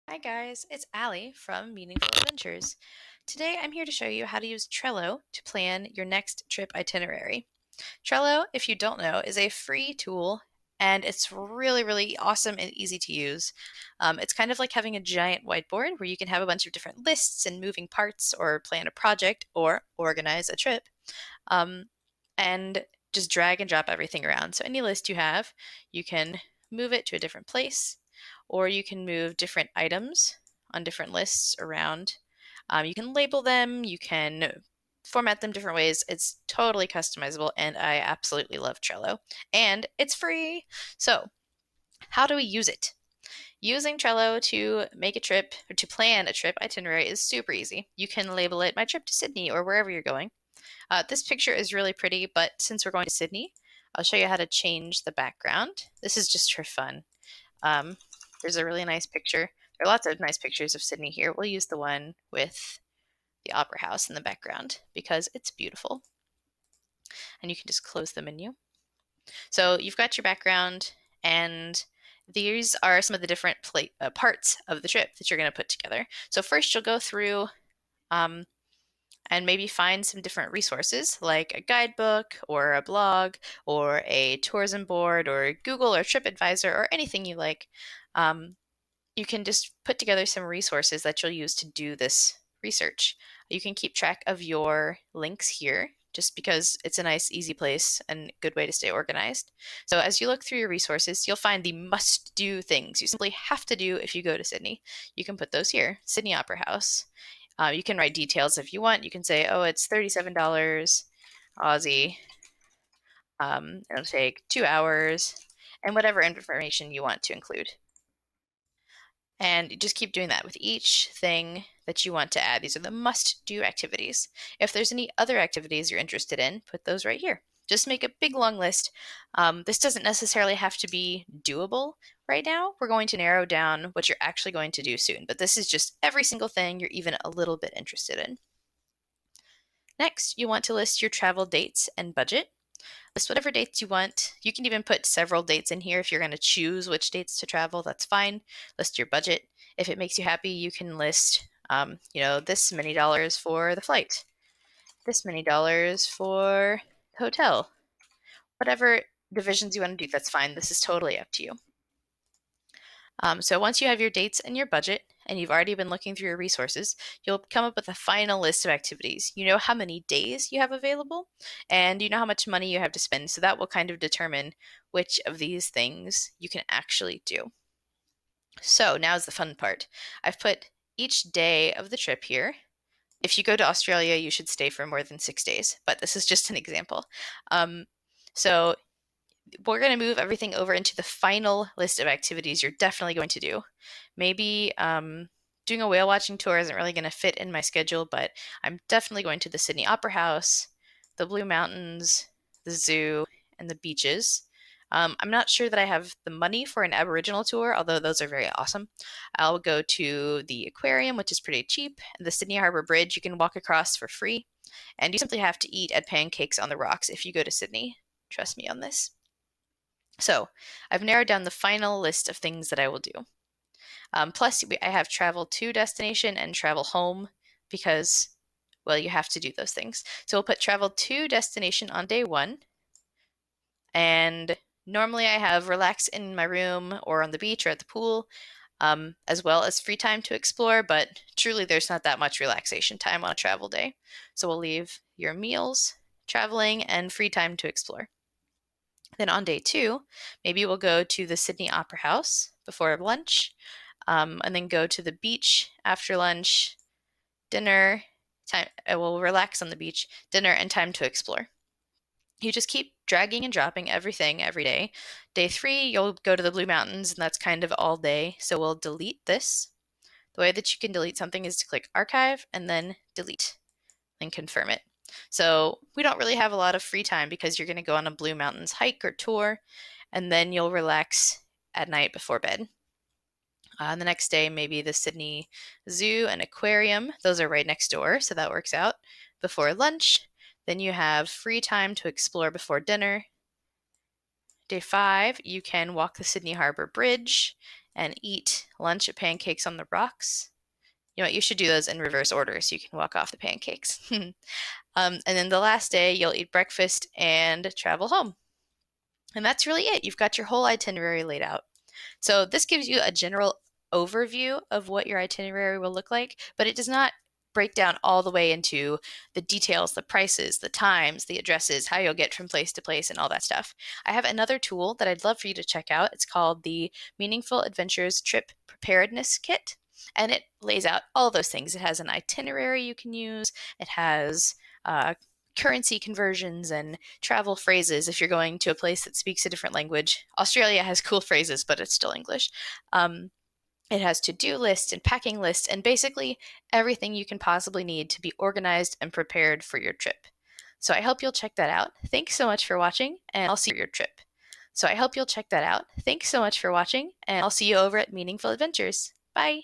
Hi guys, it's Alli from Meaningful Adventures. Today I'm here to show you how to use Trello to plan your next trip itinerary. Trello, if you don't know, is a free tool and it's really awesome and easy to use. It's kind of like having a giant whiteboard where you can have a bunch of different lists and moving parts or plan a project or organize a trip. Um, and just drag and drop everything around. So any list you have, you can move it to a different place, or you can move different items on different lists around. You can label them, you can format them different ways. It's totally customizable, and I absolutely love Trello. And it's free. So, how do we use it? Using Trello to make a trip or to plan a trip itinerary is super easy. You can label it my trip to Sydney or wherever you're going. This picture is really pretty, but since we're going to Sydney, I'll show you how to change the background. This is just for fun. Um, there's a really nice picture. There are lots of nice pictures of Sydney here. We'll use the one with the Opera House in the background because it's beautiful. And you can just close the menu. So you've got your background, and these are some of the different parts of the trip that you're going to put together. So first, you'll go through um, and maybe find some different resources like a guidebook or a blog or a tourism board or Google or TripAdvisor or anything you like. Um, you can just put together some resources that you'll use to do this research. You can keep track of your links here just because it's a nice, easy place and good way to stay organized. So as you look through your resources, you'll find the must-do things you simply have to do if you go to Sydney. You can put those here. Sydney Opera House. You can write details if you want. You can say, oh, it's $37 Aussie. It'll take 2 hours, and whatever information you want to include. And you just keep doing that with each thing that you want to add. These are the must-do activities. If there's any other activities you're interested in, put those right here. Just make a big long list. This doesn't necessarily have to be doable right now. We're going to narrow down what you're actually going to do soon, but this is just every single thing you're even a little bit interested in. Next, you want to list your travel dates and budget. List whatever dates you want. You can even put several dates in here if you're going to choose which dates to travel. That's fine. List your budget. If it makes you happy, you can list, this many dollars for the flight, this many dollars for the hotel. Whatever divisions you want to do, that's fine. This is totally up to you. So once you have your dates and your budget, and you've already been looking through your resources, you'll come up with a final list of activities. You know how many days you have available, and you know how much money you have to spend. So that will kind of determine which of these things you can actually do. So now's the fun part. I've put each day of the trip here. If you go to Australia, you should stay for more than 6 days, but this is just an example. So we're going to move everything over into the final list of activities you're definitely going to do. Maybe doing a whale watching tour isn't really going to fit in my schedule, but I'm definitely going to the Sydney Opera House, the Blue Mountains, the zoo, and the beaches. I'm not sure that I have the money for an Aboriginal tour, although those are very awesome. I'll go to the aquarium, which is pretty cheap, and the Sydney Harbour Bridge you can walk across for free, and you simply have to eat at Pancakes on the Rocks if you go to Sydney. Trust me on this. So I've narrowed down the final list of things that I will do. Plus, I have travel to destination and travel home because, well, you have to do those things. So we'll put travel to destination on day one. And normally I have relax in my room or on the beach or at the pool, as well as free time to explore. But truly, there's not that much relaxation time on a travel day. So we'll leave your meals, traveling, and free time to explore. Then on day two, maybe we'll go to the Sydney Opera House before lunch, and then go to the beach after lunch, dinner, time. We'll relax on the beach, dinner, and time to explore. You just keep dragging and dropping everything every day. Day three, you'll go to the Blue Mountains, and that's kind of all day. So we'll delete this. The way that you can delete something is to click archive and then delete and confirm it. So we don't really have a lot of free time because you're going to go on a Blue Mountains hike or tour, and then you'll relax at night before bed. The next day, maybe the Sydney Zoo and Aquarium. Those are right next door, so that works out. Before lunch, then you have free time to explore before dinner. Day five, you can walk the Sydney Harbour Bridge and eat lunch at Pancakes on the Rocks. You know what? You should do those in reverse order so you can walk off the pancakes. And then the last day, you'll eat breakfast and travel home. And that's really it. You've got your whole itinerary laid out. So this gives you a general overview of what your itinerary will look like, but it does not break down all the way into the details, the prices, the times, the addresses, how you'll get from place to place, and all that stuff. I have another tool that I'd love for you to check out. It's called the Meaningful Adventures Trip Preparedness Kit, and it lays out all those things. It has an itinerary you can use, it has currency conversions and travel phrases if you're going to a place that speaks a different language. Australia has cool phrases, but it's still English. It has to-do lists and packing lists and basically everything you can possibly need to be organized and prepared for your trip. So I hope you'll check that out. Thanks so much for watching, and I'll see you at your trip. So I hope you'll check that out. Thanks so much for watching, and I'll see you over at Meaningful Adventures. Bye!